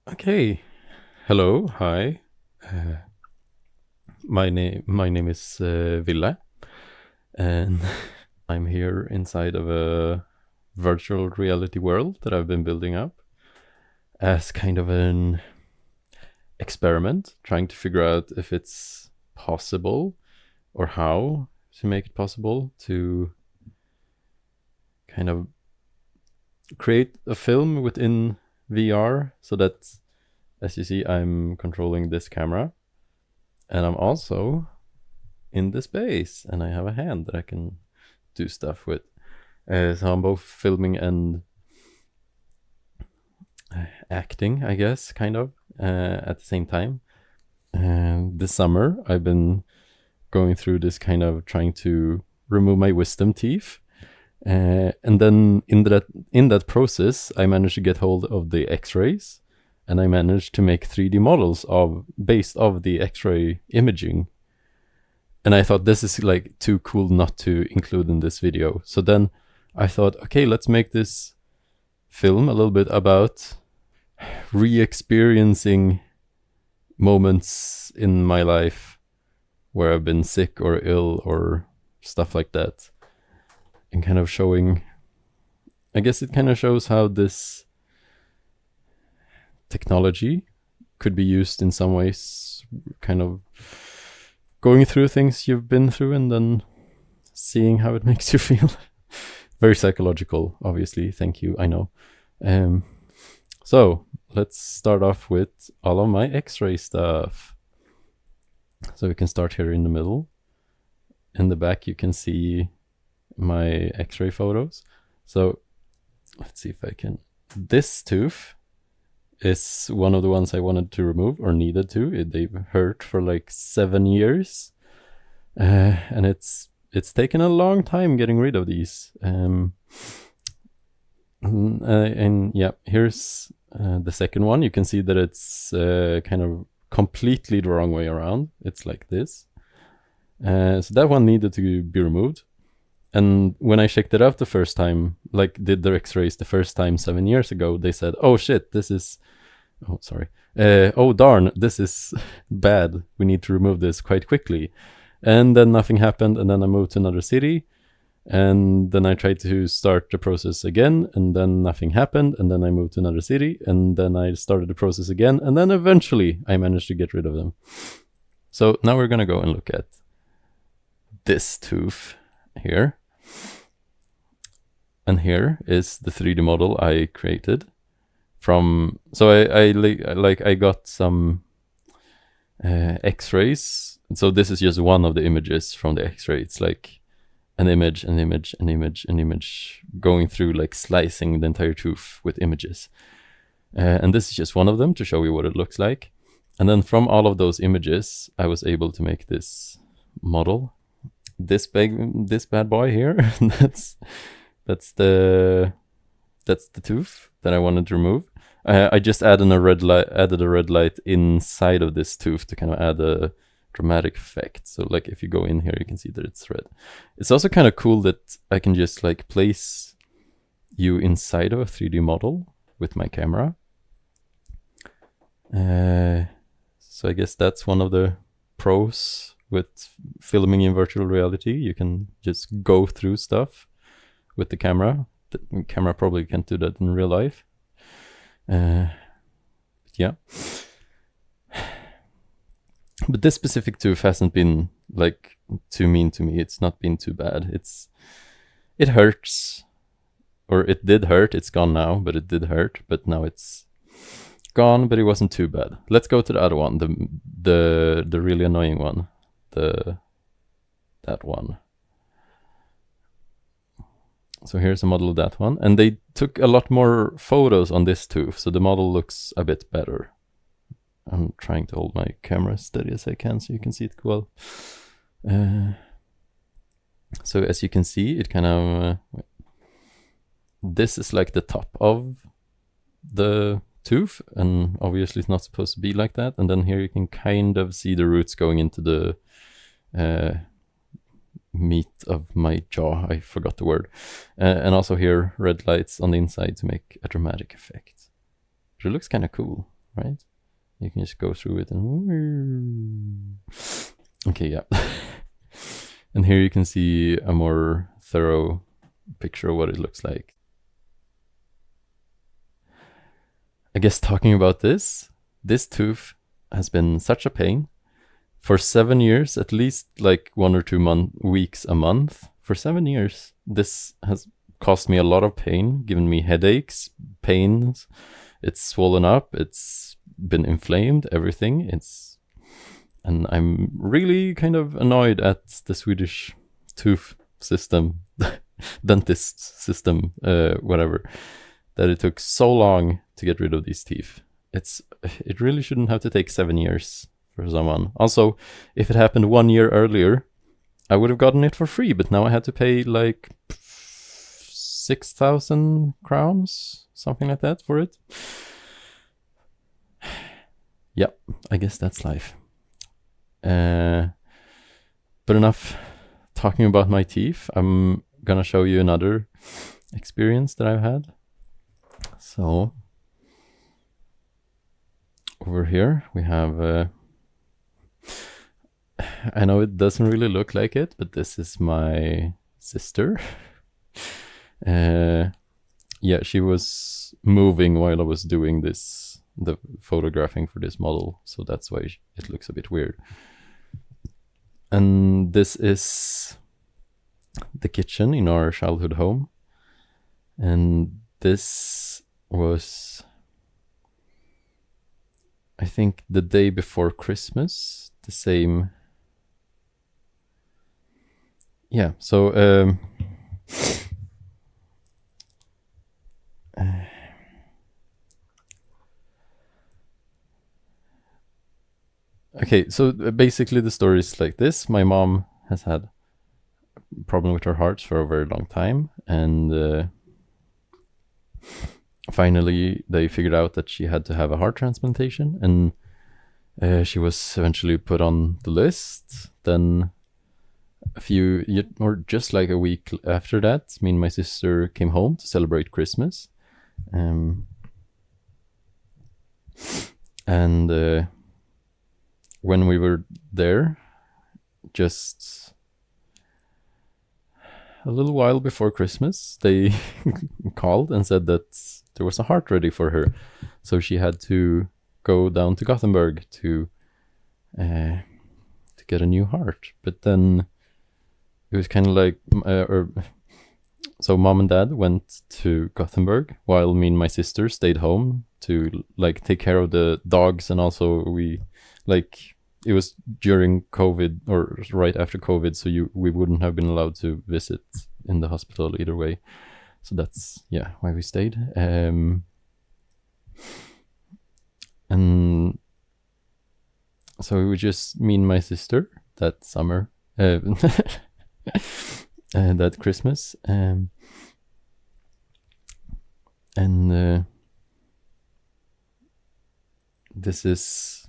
Okay. Hello. Hi. Uh, my name is Ville, and I'm here inside of a virtual reality world that I've been building up as kind of an experiment, trying to figure out if it's possible or how to make it possible to kind of create a film within VR so that, as you see, I'm controlling this camera and I'm also in the space and I have a hand that I can do stuff with. So I'm both filming and acting, I guess, kind of, at the same time. This summer, I've been going through this kind of trying to remove my wisdom teeth. And then in that process, I managed to get hold of the X-rays, and I managed to make 3D models based off the X-ray imaging. And I thought this is like too cool not to include in this video. So then I thought, okay, let's make this film a little bit about re-experiencing moments in my life where I've been sick or ill or stuff like that. And kind of showing, I guess it kind of shows how this technology could be used in some ways, kind of going through things you've been through and then seeing how it makes you feel. Very psychological, obviously. Thank you, I know. So let's start off with all of my X-ray stuff. So we can start here in the middle. In the back, you can see my X-ray photos. So let's see if I can. This tooth is one of the ones I wanted to remove or needed to. They've hurt for like 7 years, and it's taken a long time getting rid of these. And yeah, here's the second one. You can see that it's kind of completely the wrong way around. It's like this. So that one needed to be removed. And when I checked it out the first time, like did the X-rays the first time 7 years ago, they said, "Oh shit, this is, oh sorry, oh darn, this is bad. We need to remove this quite quickly." And then nothing happened, and then I moved to another city, and then I tried to start the process again, and then nothing happened, and then I moved to another city, and then I started the process again, and then eventually I managed to get rid of them. So now we're gonna go and look at this tooth here. And here is the 3D model I created from. So I got some X-rays. So this is just one of the images from the X-ray. It's like an image, an image, an image, an image, going through like slicing the entire tooth with images. And this is just one of them to show you what it looks like. And then from all of those images, I was able to make this model. This bad boy here. That's the tooth that I wanted to remove. I just added a red light inside of this tooth to kind of add a dramatic effect. So like if you go in here, you can see that it's red. It's also kind of cool that I can just like place you inside of a 3D model with my camera. So I guess that's one of the pros with filming in virtual reality. You can just go through stuff with the camera. The camera probably can't do that in real life. Yeah. But this specific tooth hasn't been like too mean to me. It's not been too bad. It hurts, or it did hurt. It's gone now, but it did hurt. But now it's gone. But it wasn't too bad. Let's go to the other one, the really annoying one, that one. So here's a model of that one. And they took a lot more photos on this tooth, so the model looks a bit better. I'm trying to hold my camera as steady as I can so you can see it well. So as you can see, it kind of... this is like the top of the tooth, and obviously it's not supposed to be like that. And then here you can kind of see the roots going into the... meat of my jaw. I forgot the word. And also here red lights on the inside to make a dramatic effect. But it looks kind of cool. right? You can just go through it and okay, yeah. And here you can see a more thorough picture of what it looks like. I guess talking about this tooth has been such a pain. For 7 years, at least like 1 or 2 weeks a month, for 7 years, this has caused me a lot of pain, given me headaches, pains. It's swollen up, it's been inflamed, everything. And I'm really kind of annoyed at the Swedish tooth system, dentist system, whatever, that it took so long to get rid of these teeth. It really shouldn't have to take 7 years for someone. Also, if it happened 1 year earlier, I would have gotten it for free, but now I had to pay like 6,000 crowns, something like that, for it. Yep, I guess that's life. But enough talking about my teeth. I'm gonna show you another experience that I've had. So over here we have I know it doesn't really look like it, but this is my sister. Yeah, she was moving while I was doing the photographing for this model, so that's why it looks a bit weird. And this is the kitchen in our childhood home, and this was, I think, the day before Christmas, the same. Yeah, so okay, so basically the story is like this. My mom has had a problem with her heart for a very long time, and finally they figured out that she had to have a heart transplantation, and she was eventually put on the list. Then just like a week after that, me and my sister came home to celebrate Christmas. And when we were there, just a little while before Christmas, they called and said that there was a heart ready for her. So she had to go down to Gothenburg to get a new heart. But then it was kind of like, so mom and dad went to Gothenburg while me and my sister stayed home to like take care of the dogs, and also it was during COVID or right after COVID, so we wouldn't have been allowed to visit in the hospital either way. So that's why we stayed. And so it was just me and my sister that summer, that Christmas, and this is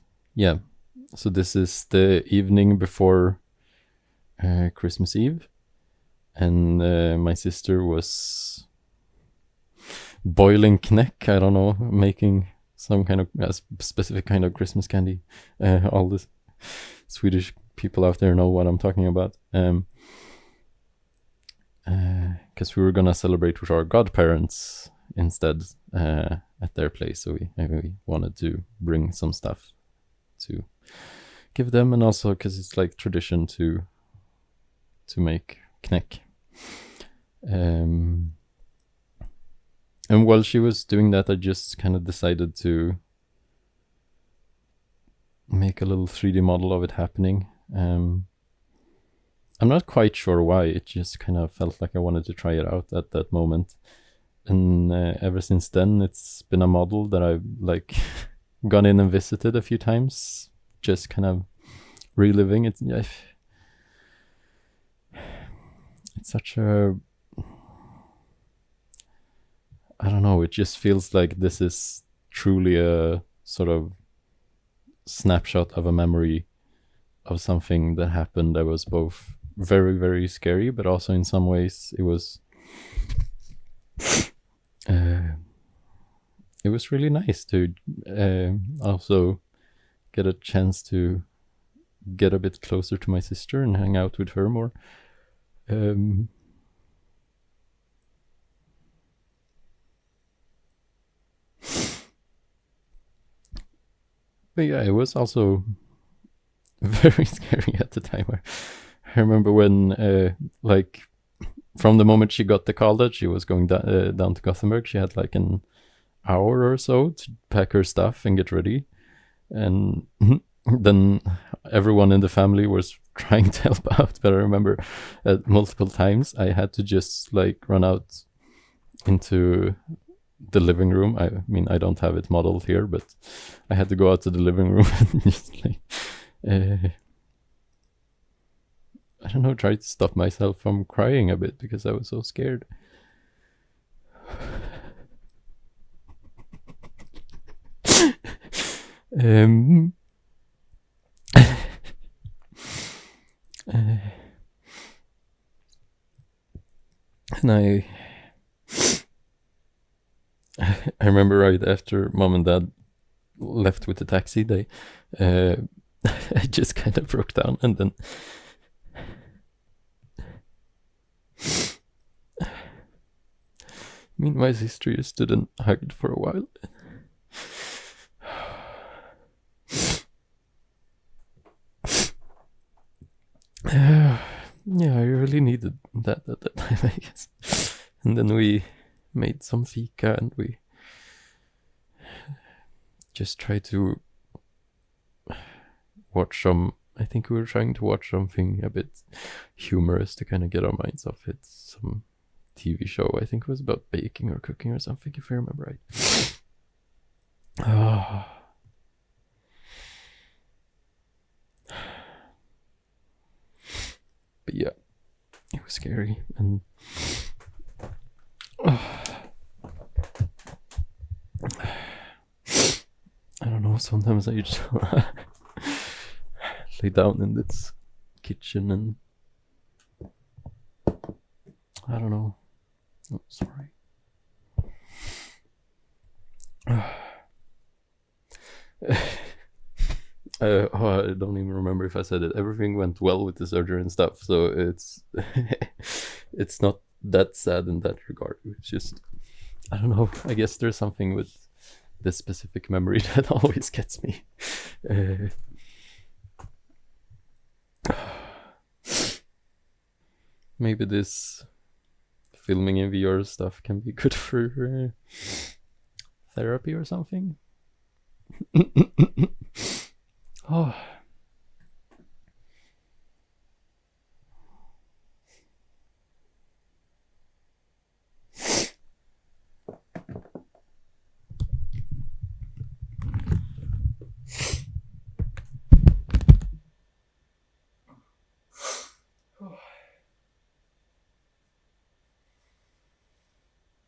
so this is the evening before Christmas Eve, and my sister was boiling kneck, I don't know, making some kind of specific kind of Christmas candy. All the Swedish people out there know what I'm talking about. Because we were gonna celebrate with our godparents instead at their place, so we wanted to bring some stuff to give them, and also because it's like tradition to make kneck. And while she was doing that, I just kind of decided to make a little 3D model of it happening. I'm not quite sure why, it just kind of felt like I wanted to try it out at that moment. And ever since then, it's been a model that I've like gone in and visited a few times, just kind of reliving it. It's such a, I don't know, it just feels like this is truly a sort of snapshot of a memory of something that happened that was both very, very scary, but also in some ways it it was really nice to also get a chance to get a bit closer to my sister and hang out with her more. But yeah, it was also very scary at the time. I remember when, like, from the moment she got the call that she was going down to Gothenburg, she had like an hour or so to pack her stuff and get ready. And then everyone in the family was trying to help out. But I remember multiple times I had to just like run out into the living room. I mean, I don't have it modeled here, but I had to go out to the living room and just like, I don't know, try to stop myself from crying a bit because I was so scared. And I remember right after mom and dad left with the taxi, they I just kind of broke down, and then me and my sister just stood and hugged for a while. Yeah, I really needed that at that time, I guess. And then we made some fika and we just tried to watch some, I think we were trying to watch something a bit humorous to kind of get our minds off it. Some TV show, I think it was about baking or cooking or something, if I remember right. But yeah, it was scary, and I don't know, sometimes I just lay down in this kitchen and I don't know. Oh, sorry. I don't even remember if I said it. Everything went well with the surgery and stuff, so it's it's not that sad in that regard. It's just, I don't know, I guess there's something with this specific memory that always gets me. Maybe this filming in VR stuff can be good for therapy or something. Oh.